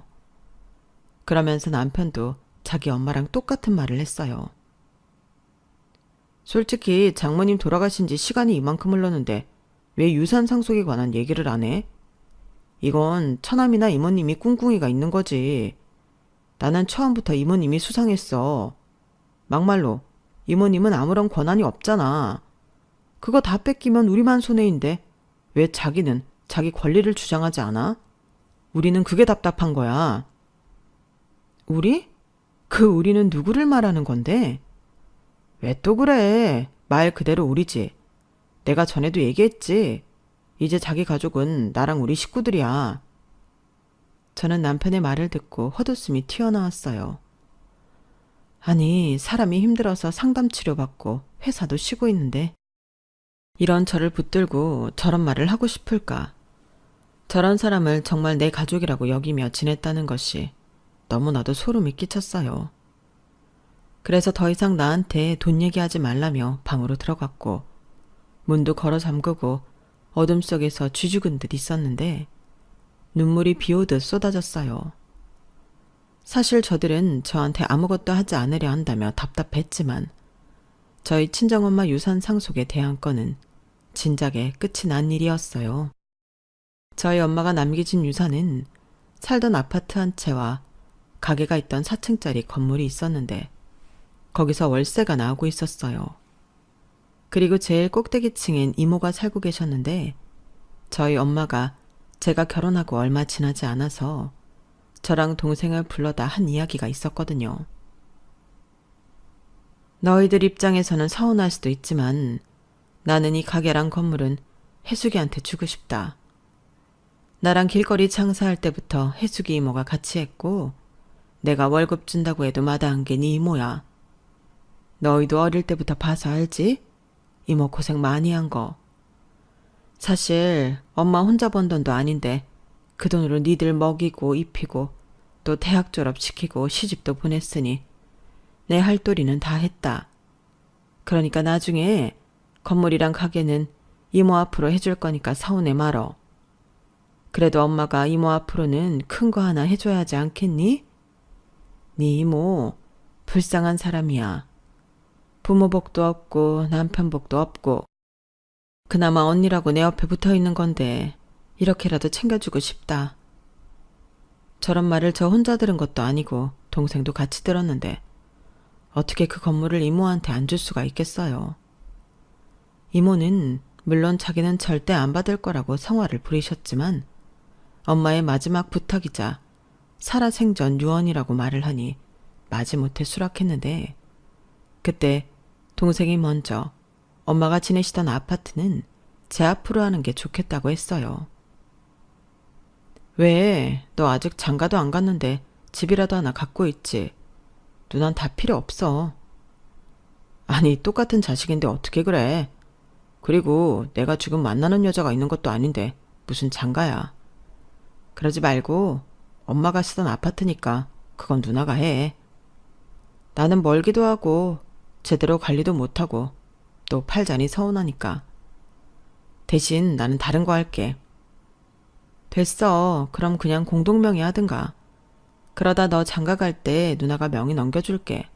그러면서 남편도 자기 엄마랑 똑같은 말을 했어요. 솔직히 장모님 돌아가신 지 시간이 이만큼 흘렀는데 왜 유산 상속에 관한 얘기를 안 해? 이건 처남이나 이모님이 꿍꿍이가 있는 거지. 나는 처음부터 이모님이 수상했어. 막말로 이모님은 아무런 권한이 없잖아. 그거 다 뺏기면 우리만 손해인데 왜 자기는 자기 권리를 주장하지 않아? 우리는 그게 답답한 거야. 우리? 그 우리는 누구를 말하는 건데? 왜 또 그래? 말 그대로 우리지. 내가 전에도 얘기했지. 이제 자기 가족은 나랑 우리 식구들이야. 저는 남편의 말을 듣고 헛웃음이 튀어나왔어요. 아니, 사람이 힘들어서 상담 치료받고 회사도 쉬고 있는데 이런 저를 붙들고 저런 말을 하고 싶을까? 저런 사람을 정말 내 가족이라고 여기며 지냈다는 것이 너무나도 소름이 끼쳤어요. 그래서 더 이상 나한테 돈 얘기하지 말라며 방으로 들어갔고 문도 걸어 잠그고 어둠 속에서 쥐죽은 듯 있었는데 눈물이 비오듯 쏟아졌어요. 사실 저들은 저한테 아무것도 하지 않으려 한다며 답답했지만 저희 친정엄마 유산 상속에 대한 건은 진작에 끝이 난 일이었어요. 저희 엄마가 남기신 유산은 살던 아파트 한 채와 가게가 있던 4층짜리 건물이 있었는데 거기서 월세가 나오고 있었어요. 그리고 제일 꼭대기층엔 이모가 살고 계셨는데 저희 엄마가 제가 결혼하고 얼마 지나지 않아서 저랑 동생을 불러다 한 이야기가 있었거든요. 너희들 입장에서는 서운할 수도 있지만 나는 이 가게랑 건물은 혜숙이한테 주고 싶다. 나랑 길거리 장사할 때부터 혜숙이 이모가 같이 했고 내가 월급 준다고 해도 마다한 게 네 이모야. 너희도 어릴 때부터 봐서 알지? 이모 고생 많이 한 거. 사실 엄마 혼자 번 돈도 아닌데 그 돈으로 니들 먹이고 입히고 또 대학 졸업시키고 시집도 보냈으니 내 할 도리는 다 했다. 그러니까 나중에 건물이랑 가게는 이모 앞으로 해줄 거니까 서운해 말어. 그래도 엄마가 이모 앞으로는 큰 거 하나 해줘야 하지 않겠니? 네 이모 불쌍한 사람이야. 부모 복도 없고 남편 복도 없고 그나마 언니라고 내 옆에 붙어있는 건데 이렇게라도 챙겨주고 싶다. 저런 말을 저 혼자 들은 것도 아니고 동생도 같이 들었는데 어떻게 그 건물을 이모한테 안 줄 수가 있겠어요. 이모는 물론 자기는 절대 안 받을 거라고 성화를 부리셨지만 엄마의 마지막 부탁이자 살아생전 유언이라고 말을 하니 마지못해 수락했는데 그때 동생이 먼저 엄마가 지내시던 아파트는 제 앞으로 하는 게 좋겠다고 했어요. 왜? 너 아직 장가도 안 갔는데 집이라도 하나 갖고 있지. 누난 다 필요 없어. 아니, 똑같은 자식인데 어떻게 그래. 그리고 내가 지금 만나는 여자가 있는 것도 아닌데 무슨 장가야. 그러지 말고 엄마가 쓰던 아파트니까 그건 누나가 해. 나는 멀기도 하고 제대로 관리도 못하고 또 팔자니 서운하니까. 대신 나는 다른 거 할게. 됐어. 그럼 그냥 공동명의 하든가. 그러다 너 장가 갈 때 누나가 명의 넘겨줄게.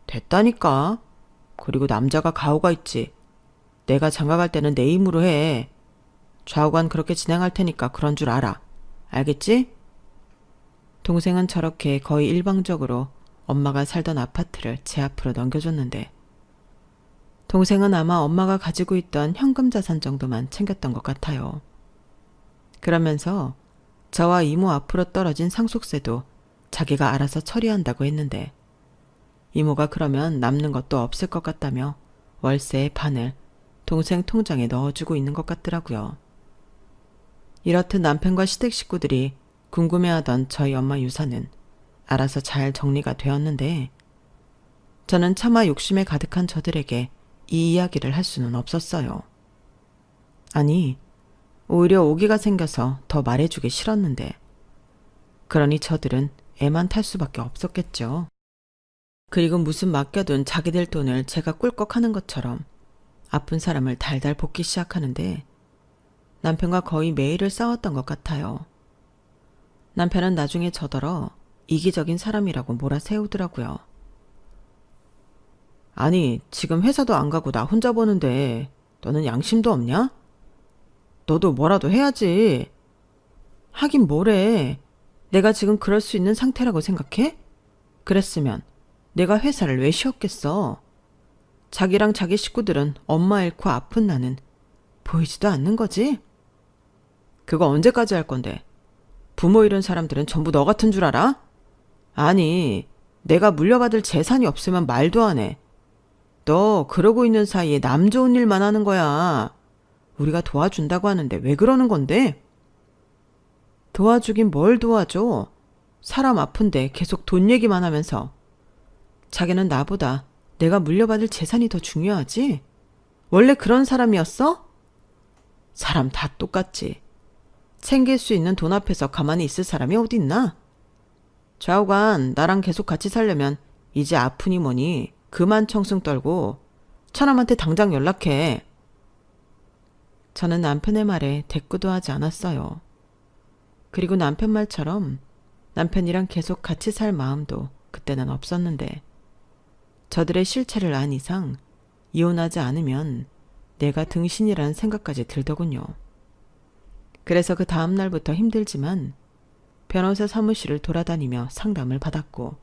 됐다니까. 그리고 남자가 가오가 있지. 내가 장가 갈 때는 내 힘으로 해. 좌우간 그렇게 진행할 테니까 그런 줄 알아. 알겠지? 동생은 저렇게 거의 일방적으로 엄마가 살던 아파트를 제 앞으로 넘겨줬는데 동생은 아마 엄마가 가지고 있던 현금 자산 정도만 챙겼던 것 같아요. 그러면서 저와 이모 앞으로 떨어진 상속세도 자기가 알아서 처리한다고 했는데 이모가 그러면 남는 것도 없을 것 같다며 월세의 반을 동생 통장에 넣어주고 있는 것 같더라고요. 이렇듯 남편과 시댁 식구들이 궁금해하던 저희 엄마 유산은 알아서 잘 정리가 되었는데 저는 차마 욕심에 가득한 저들에게 이 이야기를 할 수는 없었어요. 아니, 오히려 오기가 생겨서 더 말해주기 싫었는데 그러니 저들은 애만 탈 수밖에 없었겠죠. 그리고 무슨 맡겨둔 자기들 돈을 제가 꿀꺽하는 것처럼 아픈 사람을 달달 볶기 시작하는데 남편과 거의 매일을 싸웠던 것 같아요. 남편은 나중에 저더러 이기적인 사람이라고 몰아세우더라고요. 아니, 지금 회사도 안 가고 나 혼자 버는데 너는 양심도 없냐? 너도 뭐라도 해야지. 하긴 뭐래. 내가 지금 그럴 수 있는 상태라고 생각해? 그랬으면 내가 회사를 왜 쉬었겠어. 자기랑 자기 식구들은 엄마 잃고 아픈 나는 보이지도 않는 거지? 그거 언제까지 할 건데? 부모 잃은 사람들은 전부 너 같은 줄 알아? 아니, 내가 물려받을 재산이 없으면 말도 안 해. 너 그러고 있는 사이에 남 좋은 일만 하는 거야. 우리가 도와준다고 하는데 왜 그러는 건데? 도와주긴 뭘 도와줘? 사람 아픈데 계속 돈 얘기만 하면서. 자기는 나보다 내가 물려받을 재산이 더 중요하지? 원래 그런 사람이었어? 사람 다 똑같지. 챙길 수 있는 돈 앞에서 가만히 있을 사람이 어딨나? 좌우간 나랑 계속 같이 살려면 이제 아프니 뭐니 그만 청승 떨고 처남한테 당장 연락해. 저는 남편의 말에 대꾸도 하지 않았어요. 그리고 남편 말처럼 남편이랑 계속 같이 살 마음도 그때는 없었는데 저들의 실체를 안 이상 이혼하지 않으면 내가 등신이라는 생각까지 들더군요. 그래서 그 다음 날부터 힘들지만 변호사 사무실을 돌아다니며 상담을 받았고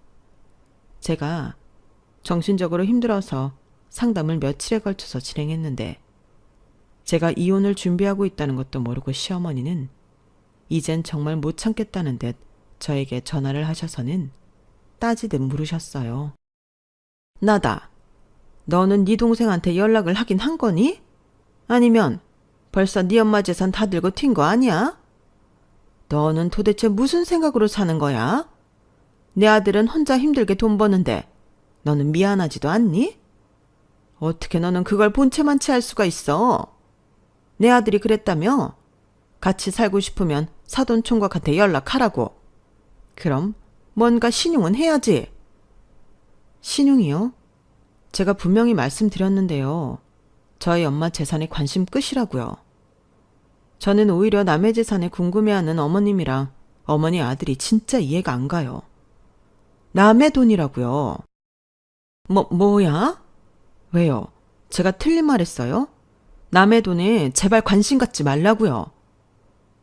제가 정신적으로 힘들어서 상담을 며칠에 걸쳐서 진행했는데 제가 이혼을 준비하고 있다는 것도 모르고 시어머니는 이젠 정말 못 참겠다는 듯 저에게 전화를 하셔서는 따지듯 물으셨어요. 나다. 너는 네 동생한테 연락을 하긴 한 거니? 아니면 벌써 네 엄마 재산 다 들고 튄 거 아니야? 너는 도대체 무슨 생각으로 사는 거야? 내 아들은 혼자 힘들게 돈 버는데 너는 미안하지도 않니? 어떻게 너는 그걸 본체만 취할 수가 있어? 내 아들이 그랬다며? 같이 살고 싶으면 사돈총각한테 연락하라고. 그럼 뭔가 신용은 해야지. 신용이요? 제가 분명히 말씀드렸는데요. 저희 엄마 재산에 관심 끝이라고요. 저는 오히려 남의 재산에 궁금해하는 어머님이랑 어머니 아들이 진짜 이해가 안 가요. 남의 돈이라고요. 뭐야? 왜요? 제가 틀린 말 했어요? 남의 돈에 제발 관심 갖지 말라고요.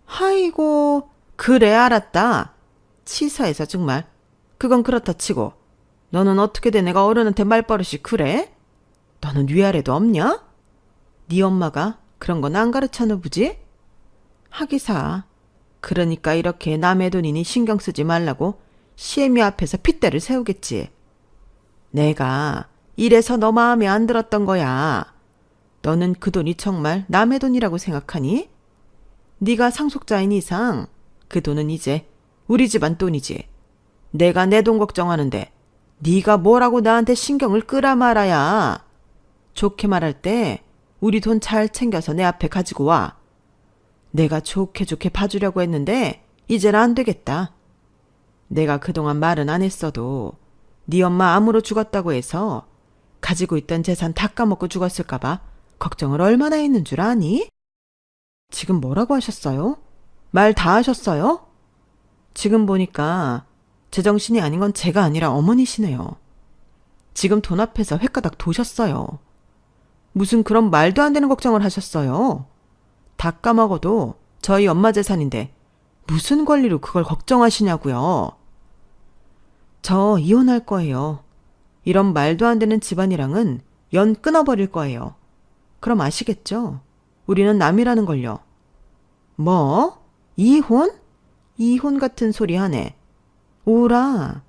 아이고, 그래 알았다. 치사해서 정말. 그건 그렇다 치고 너는 어떻게 돼 내가 어른한테 말버릇이 그래? 너는 위아래도 없냐? 네 엄마가 그런 건 안 가르쳤나 보지? 하기사. 그러니까 이렇게 남의 돈이니 신경 쓰지 말라고 시애미 앞에서 핏대를 세우겠지. 내가 이래서 너 마음에 안 들었던 거야. 너는 그 돈이 정말 남의 돈이라고 생각하니? 네가 상속자인 이상 그 돈은 이제 우리 집안 돈이지. 내가 내 돈 걱정하는데 네가 뭐라고 나한테 신경을 끄라 말아야. 좋게 말할 때 우리 돈 잘 챙겨서 내 앞에 가지고 와. 내가 좋게 봐주려고 했는데 이제는 안 되겠다. 내가 그동안 말은 안 했어도 네 엄마 암으로 죽었다고 해서 가지고 있던 재산 다 까먹고 죽었을까 봐 걱정을 얼마나 했는 줄 아니? 지금 뭐라고 하셨어요? 말 다 하셨어요? 지금 보니까 제정신이 아닌 건 제가 아니라 어머니시네요. 지금 돈 앞에서 횟가닥 도셨어요. 무슨 그런 말도 안 되는 걱정을 하셨어요. 다 까먹어도 저희 엄마 재산인데 무슨 권리로 그걸 걱정하시냐고요. 저 이혼할 거예요. 이런 말도 안 되는 집안이랑은 연 끊어버릴 거예요. 그럼 아시겠죠? 우리는 남이라는 걸요. 뭐? 이혼? 이혼 같은 소리 하네. 오라.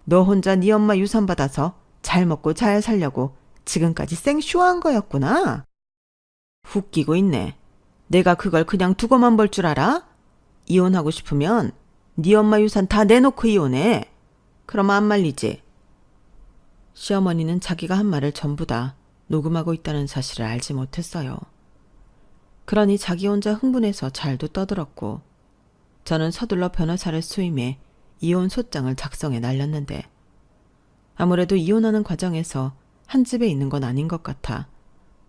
너 혼자 네 엄마 유산 받아서 잘 먹고 잘 살려고 지금까지 생쇼한 거였구나. 웃기고 있네. 내가 그걸 그냥 두고만 볼 줄 알아? 이혼하고 싶으면 네 엄마 유산 다 내놓고 이혼해. 그럼 안 말리지. 시어머니는 자기가 한 말을 전부 다 녹음하고 있다는 사실을 알지 못했어요. 그러니 자기 혼자 흥분해서 잘도 떠들었고 저는 서둘러 변호사를 수임해 이혼 소장을 작성해 날렸는데 아무래도 이혼하는 과정에서 한 집에 있는 건 아닌 것 같아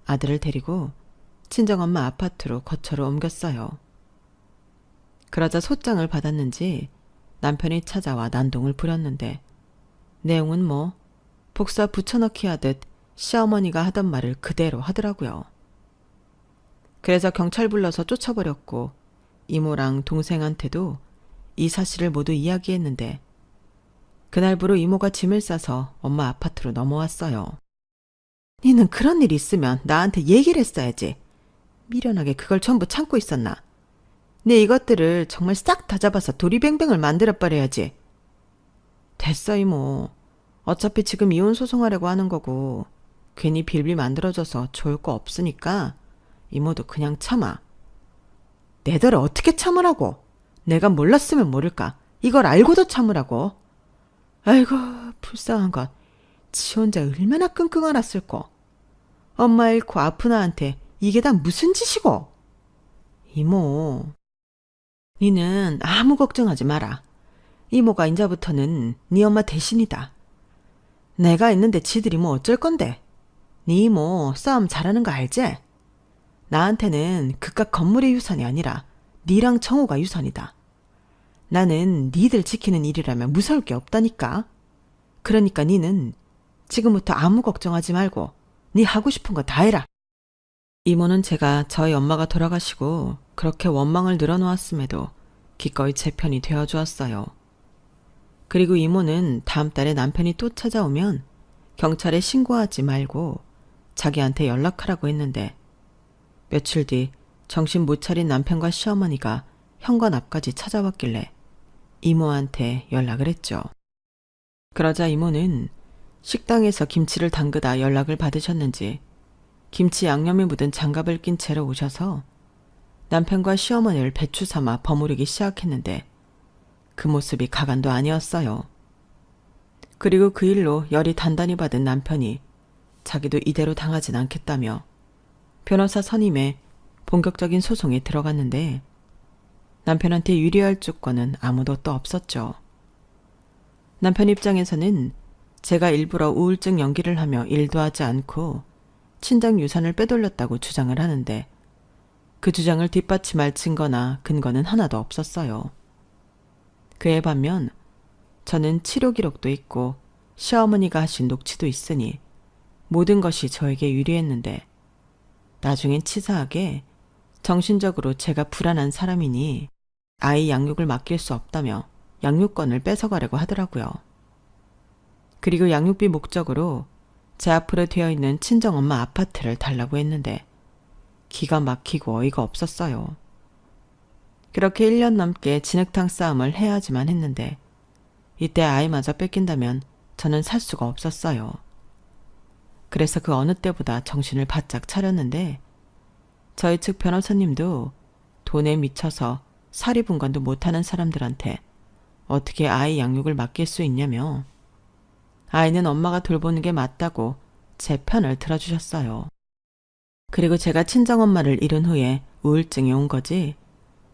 아들을 데리고 친정엄마 아파트로 거처로 옮겼어요. 그러자 소장을 받았는지 남편이 찾아와 난동을 부렸는데 내용은 뭐 복사 붙여넣기 하듯 시어머니가 하던 말을 그대로 하더라고요. 그래서 경찰 불러서 쫓아버렸고 이모랑 동생한테도 이 사실을 모두 이야기했는데 그날부로 이모가 짐을 싸서 엄마 아파트로 넘어왔어요. 니는 그런 일 있으면 나한테 얘기를 했어야지. 미련하게 그걸 전부 참고 있었나. 내 이것들을 정말 싹 다 잡아서 도리뱅뱅을 만들어버려야지. 됐어 이모. 어차피 지금 이혼 소송하려고 하는 거고 괜히 빌빌 만들어져서 좋을 거 없으니까 이모도 그냥 참아. 내들을 어떻게 참으라고? 내가 몰랐으면 모를까. 이걸 알고도 참으라고. 아이고 불쌍한 것. 지 혼자 얼마나 끙끙 앓았을꼬. 엄마 잃고 아픈 아한테 이게 다 무슨 짓이고. 이모, 니는 아무 걱정하지 마라. 이모가 인자부터는 니 엄마 대신이다. 내가 있는데 지들이 뭐 어쩔 건데. 니 이모 싸움 잘하는 거 알지? 나한테는 그깟 건물의 유산이 아니라 니랑 청우가 유산이다. 나는 니들 지키는 일이라면 무서울 게 없다니까. 그러니까 니는 지금부터 아무 걱정하지 말고 니 하고 싶은 거 다 해라. 이모는 제가 저희 엄마가 돌아가시고 그렇게 원망을 늘어놓았음에도 기꺼이 제 편이 되어주었어요. 그리고 이모는 다음 달에 남편이 또 찾아오면 경찰에 신고하지 말고 자기한테 연락하라고 했는데 며칠 뒤 정신 못 차린 남편과 시어머니가 현관 앞까지 찾아왔길래 이모한테 연락을 했죠. 그러자 이모는 식당에서 김치를 담그다 연락을 받으셨는지 김치 양념이 묻은 장갑을 낀 채로 오셔서 남편과 시어머니를 배추 삼아 버무리기 시작했는데 그 모습이 가관도 아니었어요. 그리고 그 일로 열이 단단히 받은 남편이 자기도 이대로 당하진 않겠다며 변호사 선임에 본격적인 소송에 들어갔는데 남편한테 유리할 조건은 아무도 또 없었죠. 남편 입장에서는 제가 일부러 우울증 연기를 하며 일도 하지 않고 친정 유산을 빼돌렸다고 주장을 하는데 그 주장을 뒷받침할 증거나 근거는 하나도 없었어요. 그에 반면 저는 치료 기록도 있고 시어머니가 하신 녹취도 있으니 모든 것이 저에게 유리했는데 나중엔 치사하게 정신적으로 제가 불안한 사람이니 아이 양육을 맡길 수 없다며 양육권을 뺏어가려고 하더라고요. 그리고 양육비 목적으로 제 앞으로 되어 있는 친정엄마 아파트를 달라고 했는데 기가 막히고 어이가 없었어요. 그렇게 1년 넘게 진흙탕 싸움을 해야지만 했는데 이때 아이마저 뺏긴다면 저는 살 수가 없었어요. 그래서 그 어느 때보다 정신을 바짝 차렸는데 저희 측 변호사님도 돈에 미쳐서 사리분간도 못하는 사람들한테 어떻게 아이 양육을 맡길 수 있냐며 아이는 엄마가 돌보는 게 맞다고 제 편을 들어주셨어요. 그리고 제가 친정엄마를 잃은 후에 우울증이 온 거지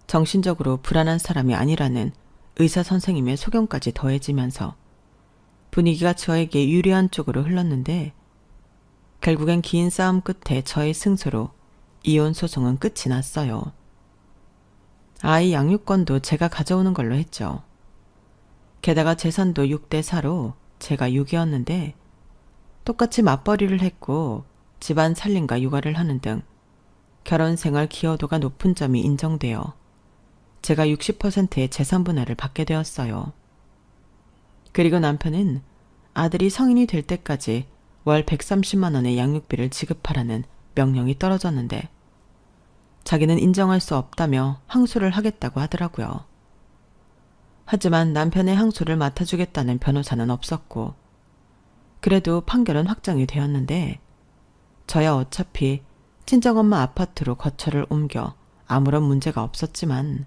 정신적으로 불안한 사람이 아니라는 의사 선생님의 소견까지 더해지면서 분위기가 저에게 유리한 쪽으로 흘렀는데 결국엔 긴 싸움 끝에 저의 승소로 이혼 소송은 끝이 났어요. 아이 양육권도 제가 가져오는 걸로 했죠. 게다가 재산도 6대 4로 제가 6이었는데 똑같이 맞벌이를 했고 집안 살림과 육아를 하는 등 결혼 생활 기여도가 높은 점이 인정되어 제가 60%의 재산 분할을 받게 되었어요. 그리고 남편은 아들이 성인이 될 때까지 월 130만 원의 양육비를 지급하라는 명령이 떨어졌는데 자기는 인정할 수 없다며 항소를 하겠다고 하더라고요. 하지만 남편의 항소를 맡아주겠다는 변호사는 없었고 그래도 판결은 확정이 되었는데 저야 어차피 친정엄마 아파트로 거처를 옮겨 아무런 문제가 없었지만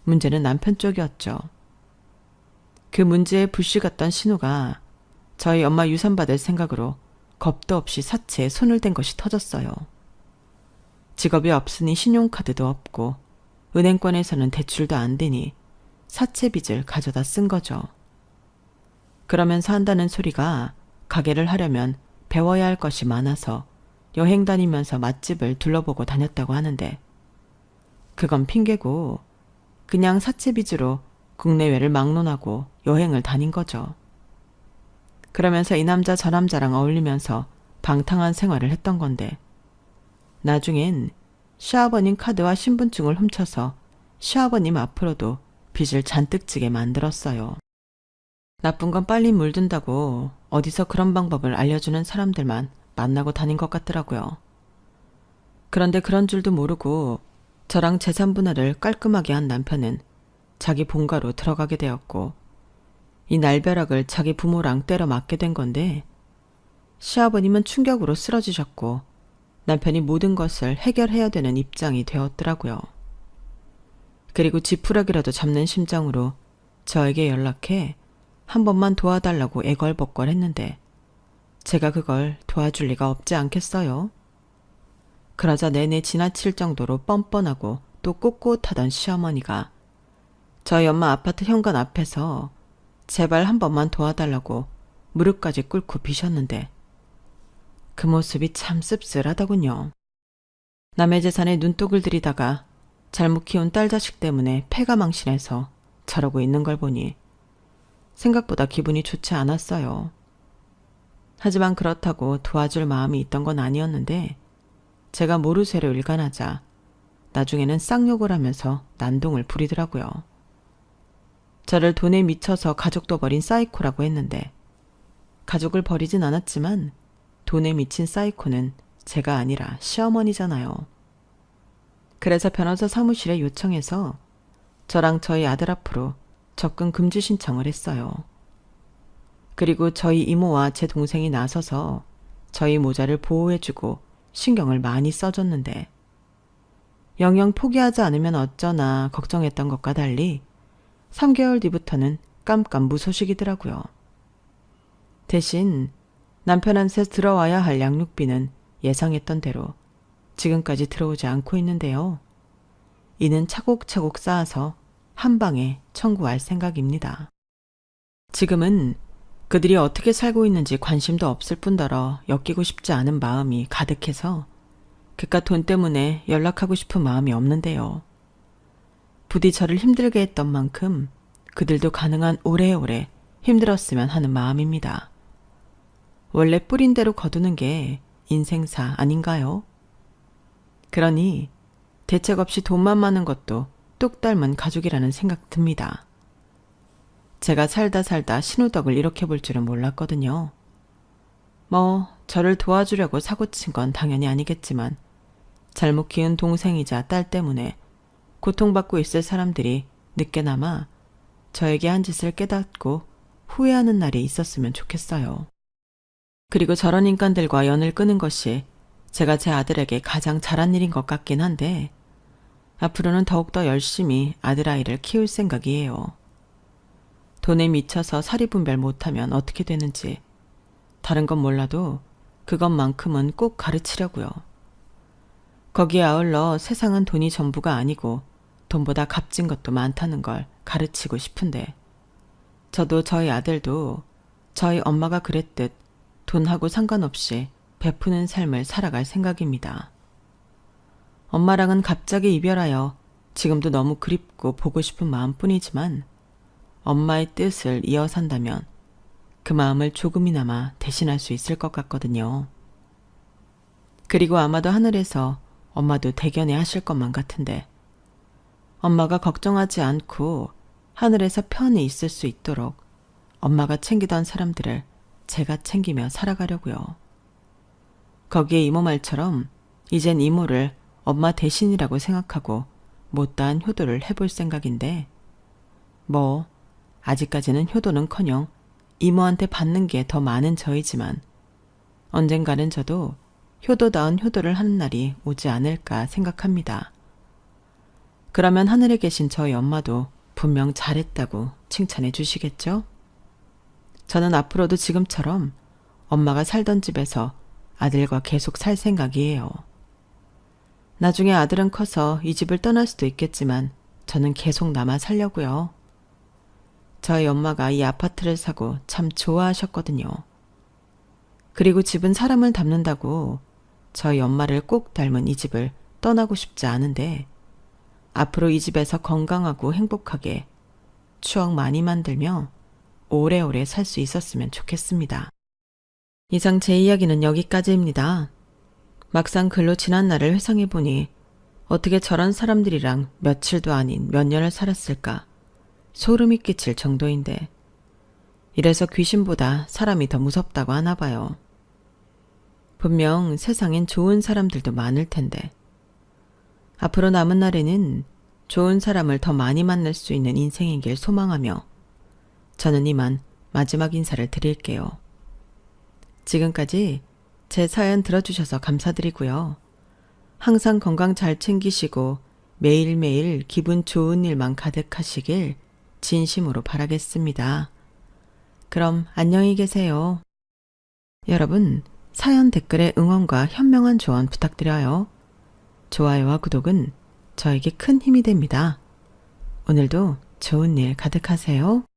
문제는 남편 쪽이었죠. 그 문제에 불씨갔던 신우가 저희 엄마 유산 받을 생각으로 겁도 없이 사채에 손을 댄 것이 터졌어요. 직업이 없으니 신용카드도 없고 은행권에서는 대출도 안 되니 사채 빚을 가져다 쓴 거죠. 그러면서 한다는 소리가 가게를 하려면 배워야 할 것이 많아서 여행 다니면서 맛집을 둘러보고 다녔다고 하는데 그건 핑계고 그냥 사채 빚으로 국내외를 막론하고 여행을 다닌 거죠. 그러면서 이 남자 저 남자랑 어울리면서 방탕한 생활을 했던 건데 나중엔 시아버님 카드와 신분증을 훔쳐서 시아버님 앞으로도 빚을 잔뜩 지게 만들었어요. 나쁜 건 빨리 물든다고 어디서 그런 방법을 알려주는 사람들만 만나고 다닌 것 같더라고요. 그런데 그런 줄도 모르고 저랑 재산 분할을 깔끔하게 한 남편은 자기 본가로 들어가게 되었고 이 날벼락을 자기 부모랑 때려 맞게 된 건데 시아버님은 충격으로 쓰러지셨고 남편이 모든 것을 해결해야 되는 입장이 되었더라고요. 그리고 지푸라기라도 잡는 심정으로 저에게 연락해 한 번만 도와달라고 애걸복걸했는데 제가 그걸 도와줄 리가 없지 않겠어요? 그러자 내내 지나칠 정도로 뻔뻔하고 또 꼿꼿하던 시어머니가 저희 엄마 아파트 현관 앞에서 제발 한 번만 도와달라고 무릎까지 꿇고 비셨는데 그 모습이 참 씁쓸하더군요. 남의 재산에 눈독을 들이다가 잘못 키운 딸 자식 때문에 패가 망신해서 저러고 있는 걸 보니 생각보다 기분이 좋지 않았어요. 하지만 그렇다고 도와줄 마음이 있던 건 아니었는데 제가 모르쇠로 일관하자 나중에는 쌍욕을 하면서 난동을 부리더라고요. 저를 돈에 미쳐서 가족도 버린 사이코라고 했는데 가족을 버리진 않았지만 돈에 미친 사이코는 제가 아니라 시어머니잖아요. 그래서 변호사 사무실에 요청해서 저랑 저희 아들 앞으로 접근 금지 신청을 했어요. 그리고 저희 이모와 제 동생이 나서서 저희 모자를 보호해주고 신경을 많이 써줬는데 영영 포기하지 않으면 어쩌나 걱정했던 것과 달리 3개월 뒤부터는 깜깜무소식이더라고요. 대신 남편한테 들어와야 할 양육비는 예상했던 대로 지금까지 들어오지 않고 있는데요. 이는 차곡차곡 쌓아서 한 방에 청구할 생각입니다. 지금은 그들이 어떻게 살고 있는지 관심도 없을 뿐더러 엮이고 싶지 않은 마음이 가득해서 그깟 돈 때문에 연락하고 싶은 마음이 없는데요. 부디 저를 힘들게 했던 만큼 그들도 가능한 오래오래 힘들었으면 하는 마음입니다. 원래 뿌린 대로 거두는 게 인생사 아닌가요? 그러니 대책 없이 돈만 많은 것도 뚝 닮은 가족이라는 생각 듭니다. 제가 살다 신우덕을 이렇게 볼 줄은 몰랐거든요. 저를 도와주려고 사고친 건 당연히 아니겠지만 잘못 키운 동생이자 딸 때문에 고통받고 있을 사람들이 늦게나마 저에게 한 짓을 깨닫고 후회하는 날이 있었으면 좋겠어요. 그리고 저런 인간들과 연을 끄는 것이 제가 제 아들에게 가장 잘한 일인 것 같긴 한데 앞으로는 더욱더 열심히 아들아이를 키울 생각이에요. 돈에 미쳐서 사리분별 못하면 어떻게 되는지 다른 건 몰라도 그것만큼은 꼭 가르치려고요. 거기에 아울러 세상은 돈이 전부가 아니고 돈보다 값진 것도 많다는 걸 가르치고 싶은데 저도 저희 아들도 저희 엄마가 그랬듯 돈하고 상관없이 베푸는 삶을 살아갈 생각입니다. 엄마랑은 갑자기 이별하여 지금도 너무 그립고 보고 싶은 마음뿐이지만 엄마의 뜻을 이어 산다면 그 마음을 조금이나마 대신할 수 있을 것 같거든요. 그리고 아마도 하늘에서 엄마도 대견해 하실 것만 같은데 엄마가 걱정하지 않고 하늘에서 편히 있을 수 있도록 엄마가 챙기던 사람들을 제가 챙기며 살아가려고요. 거기에 이모 말처럼 이젠 이모를 엄마 대신이라고 생각하고 못다한 효도를 해볼 생각인데 아직까지는 효도는커녕 이모한테 받는 게 더 많은 저이지만 언젠가는 저도 효도다운 효도를 하는 날이 오지 않을까 생각합니다. 그러면 하늘에 계신 저희 엄마도 분명 잘했다고 칭찬해 주시겠죠? 저는 앞으로도 지금처럼 엄마가 살던 집에서 아들과 계속 살 생각이에요. 나중에 아들은 커서 이 집을 떠날 수도 있겠지만 저는 계속 남아 살려고요. 저희 엄마가 이 아파트를 사고 참 좋아하셨거든요. 그리고 집은 사람을 닮는다고 저희 엄마를 꼭 닮은 이 집을 떠나고 싶지 않은데 앞으로 이 집에서 건강하고 행복하게 추억 많이 만들며 오래오래 살 수 있었으면 좋겠습니다. 이상 제 이야기는 여기까지입니다. 막상 글로 지난 날을 회상해보니 어떻게 저런 사람들이랑 며칠도 아닌 몇 년을 살았을까 소름이 끼칠 정도인데 이래서 귀신보다 사람이 더 무섭다고 하나 봐요. 분명 세상엔 좋은 사람들도 많을 텐데 앞으로 남은 날에는 좋은 사람을 더 많이 만날 수 있는 인생이길 소망하며 저는 이만 마지막 인사를 드릴게요. 지금까지 제 사연 들어주셔서 감사드리고요. 항상 건강 잘 챙기시고 매일매일 기분 좋은 일만 가득하시길 진심으로 바라겠습니다. 그럼 안녕히 계세요. 여러분, 사연 댓글에 응원과 현명한 조언 부탁드려요. 좋아요와 구독은 저에게 큰 힘이 됩니다. 오늘도 좋은 일 가득하세요.